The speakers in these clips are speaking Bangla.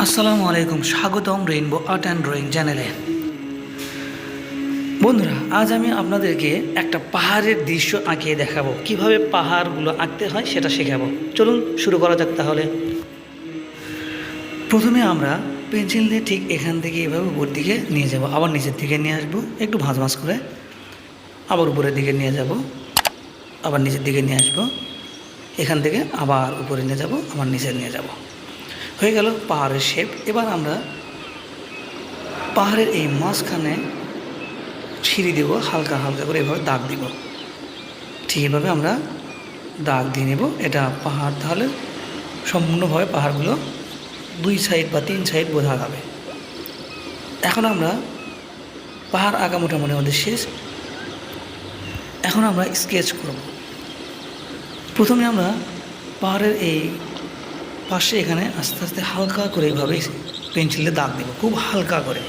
আসসালামু আলাইকুম, স্বাগতম রেইনবো আর্ট অ্যান্ড ড্রয়িং চ্যানেলে। বন্ধুরা, আজ আমি আপনাদেরকে একটা পাহাড়ের দৃশ্য আঁকিয়ে দেখাবো। কিভাবে পাহাড়গুলো আঁকতে হয় সেটা শেখাবো। চলুন শুরু করা যাক তাহলে। প্রথমে আমরা পেন্সিল দিয়ে ঠিক এখান থেকে এভাবে উপর দিকে নিয়ে যাব, আবার নিচের দিকে নিয়ে আসবো একটু ভাঁজ ভাঁজ করে, আবার উপরের দিকে নিয়ে যাব, আবার নিচের দিকে নিয়ে আসবো, এখান থেকে আবার উপরে নিয়ে যাব, আবার নিচে নিয়ে যাব। হয়ে গেল পাহাড়ের শেপ। এবার আমরা পাহাড়ের এই মাঝখানে সিঁড়ি দেবো, হালকা হালকা করে এভাবে দাগ দিব। ঠিক এভাবে আমরা দাগ দিয়ে নেব। এটা পাহাড়, তাহলে সম্পূর্ণভাবে পাহাড়গুলো দুই সাইড বা তিন সাইড বোঝা যাবে। এখন আমরা পাহাড় আঁকা মোটামুটি আমাদের শেষ। এখন আমরা স্কেচ করব। প্রথমে আমরা পাহাড়ের এই পাশে এখানে আস্তে আস্তে হালকা করে এইভাবে পেন্সিলে দাগ দেব, খুব হালকা করে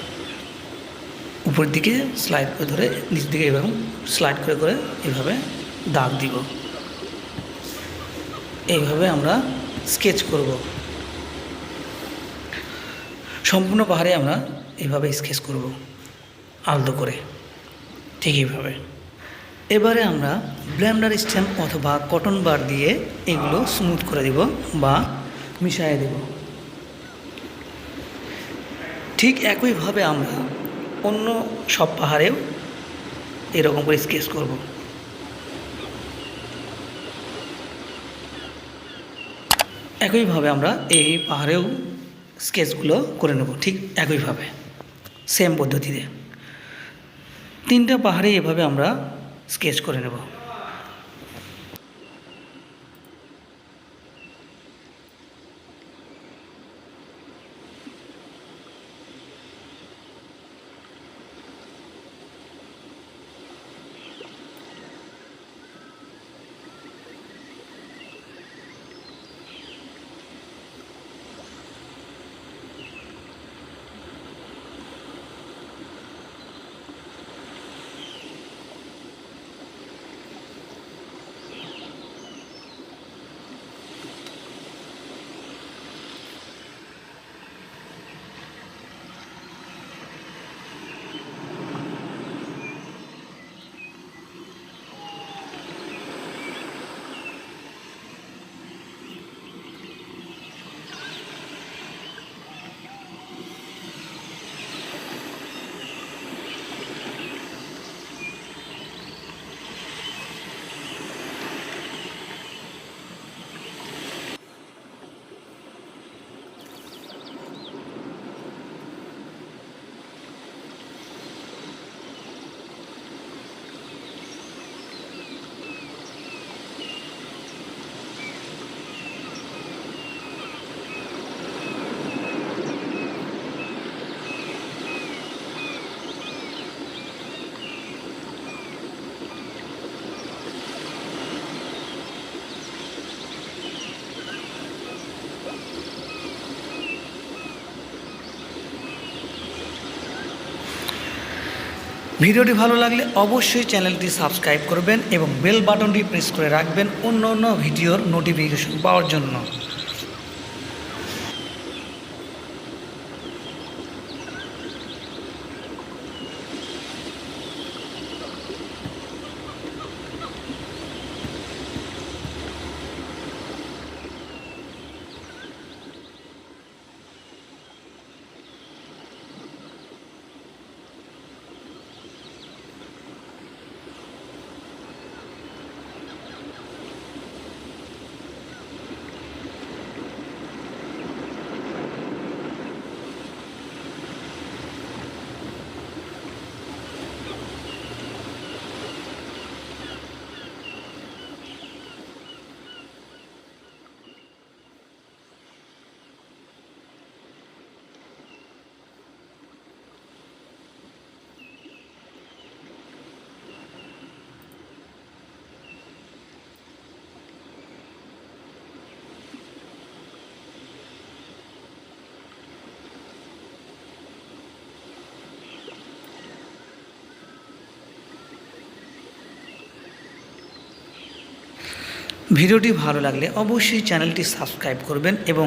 উপর দিকে স্লাইড করে ধরে নিচ দিকে এভাবে স্লাইড করে করে এইভাবে দাগ দিব। এইভাবে আমরা স্কেচ করব। সম্পূর্ণ পাহাড়ে আমরা এইভাবে স্কেচ করব আলতো করে, ঠিক এইভাবে। এবারে আমরা ব্লেন্ডার স্ট্যাম্প অথবা কটন বার দিয়ে এগুলো স্মুথ করে দেব বা মিশিয়ে দেব। ঠিক একইভাবে আমরা অন্য সব পাহাড়েও এরকম করে স্কেচ করব। একইভাবে আমরা এই পাহাড়েও স্কেচগুলো করে নেব, ঠিক একইভাবে সেম পদ্ধতিতে। তিনটা পাহাড়ে এভাবে আমরা স্কেচ করে নেব। ভিডিওটি ভালো লাগলে অবশ্যই চ্যানেলটি সাবস্ক্রাইব করবেন এবং বেল বাটনটি প্রেস করে রাখবেন অন্য অন্য ভিডিওর নোটিফিকেশন পাওয়ার জন্য। ভিডিওটি ভালো লাগলে অবশ্যই চ্যানেলটি সাবস্ক্রাইব করবেন এবং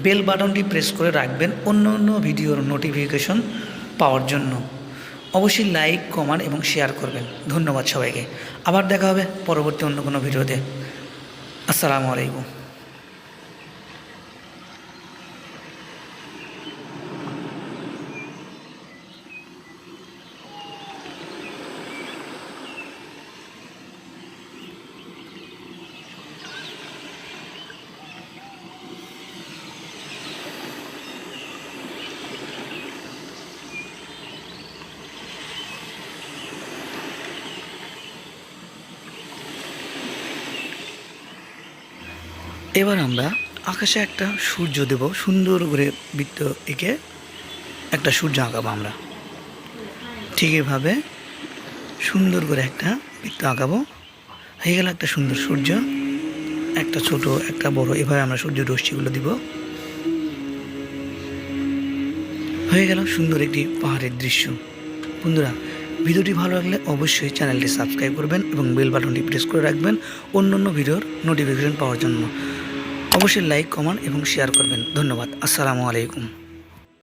বেল বাটনটি প্রেস করে রাখবেন অন্য অন্য ভিডিওর নোটিফিকেশন পাওয়ার জন্য। অবশ্যই লাইক, কমেন্ট এবং শেয়ার করবেন। ধন্যবাদ সবাইকে। আবার দেখা হবে পরবর্তী অন্য কোনো ভিডিওতে। আসসালামু আলাইকুম। এবার আমরা আকাশে একটা সূর্য দেব, সুন্দর করে বৃত্ত এঁকে একটা সূর্য আঁকাবো আমরা। ঠিক এভাবে সুন্দর করে একটা বৃত্ত আঁকাবো। হয়ে গেল একটা সুন্দর সূর্য, একটা ছোট একটা বড়, এভাবে আমরা সূর্য রশ্মিগুলো দিব। হয়ে গেল সুন্দর একটি পাহাড়ের দৃশ্য। বন্ধুরা, ভিডিওটি ভালো লাগলে অবশ্যই চ্যানেলটি সাবস্ক্রাইব করবেন এবং বেল বাটনটি প্রেস করে রাখবেন অন্য অন্য ভিডিওর নোটিফিকেশন পাওয়ার জন্য। অবশ্যই লাইক, কমেন্ট এবং শেয়ার করবেন। ধন্যবাদ। আসসালামু আলাইকুম।